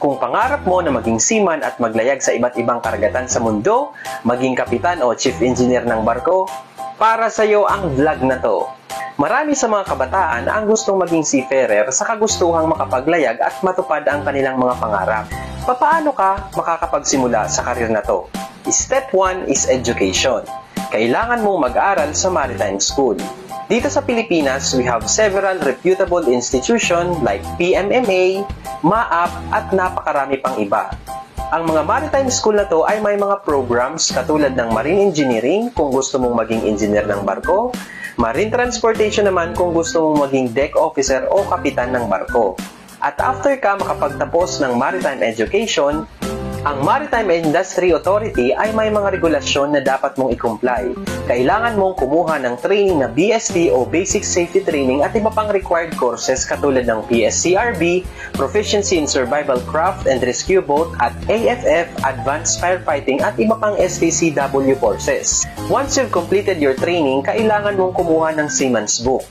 Kung pangarap mo na maging seaman at maglayag sa iba't ibang karagatan sa mundo, maging kapitan o chief engineer ng barko, para sa iyo ang vlog na to. Marami sa mga kabataan ang gustong maging seafarer sa kagustuhang makapaglayag at matupad ang kanilang mga pangarap. Paano ka makakapagsimula sa karir na to? Step 1 is education. Kailangan mong mag-aral sa maritime school. Dito sa Pilipinas, we have several reputable institutions like PMMA, MAAP, at napakarami pang iba. Ang mga maritime school na to ay may mga programs katulad ng marine engineering kung gusto mong maging engineer ng barko, marine transportation naman kung gusto mong maging deck officer o kapitan ng barko. At after ka makapagtapos ng maritime education, ang Maritime Industry Authority ay may mga regulasyon na dapat mong i-comply. Kailangan mong kumuha ng training na BST o Basic Safety Training at iba pang required courses katulad ng PSCRB, Proficiency in Survival Craft and Rescue Boat at AFF, Advanced Firefighting at iba pang STCW courses. Once you've completed your training, kailangan mong kumuha ng Seaman's Book.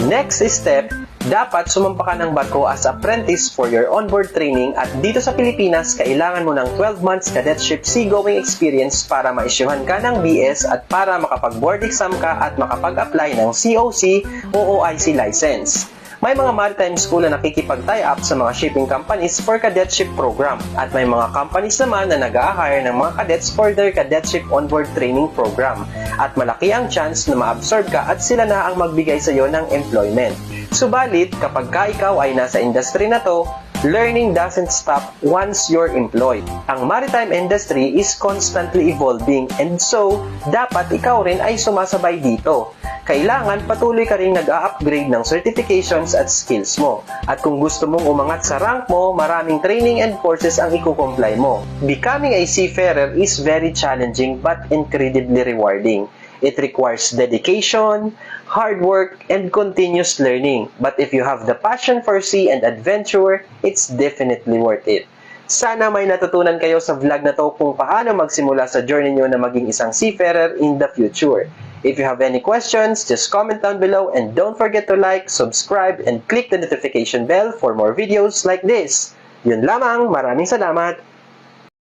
Next step, dapat sumampa ka ng barko as apprentice for your onboard training at dito sa Pilipinas, kailangan mo ng 12 months cadetship seagoing experience para ma-issuehan ka ng BS at para makapag-board exam ka at makapag-apply ng COC o OIC license. May mga maritime school na nakikipag-tie up sa mga shipping companies for cadetship program at may mga companies naman na nag-a-hire ng mga cadets for their cadetship onboard training program at malaki ang chance na ma-absorb ka at sila na ang magbigay sa iyo ng employment. Subalit, kapag ikaw ay nasa industry na to, learning doesn't stop once you're employed. Ang maritime industry is constantly evolving and so, dapat ikaw rin ay sumasabay dito. Kailangan patuloy ka rin nag-a-upgrade ng certifications at skills mo. At kung gusto mong umangat sa rank mo, maraming training and courses ang iko-comply mo. Becoming a seafarer is very challenging but incredibly rewarding. It requires dedication, hard work, and continuous learning. But if you have the passion for sea and adventure, it's definitely worth it. Sana may natutunan kayo sa vlog na to kung paano magsimula sa journey nyo na maging isang seafarer in the future. If you have any questions, just comment down below and don't forget to like, subscribe, and click the notification bell for more videos like this. Yun lamang, maraming salamat!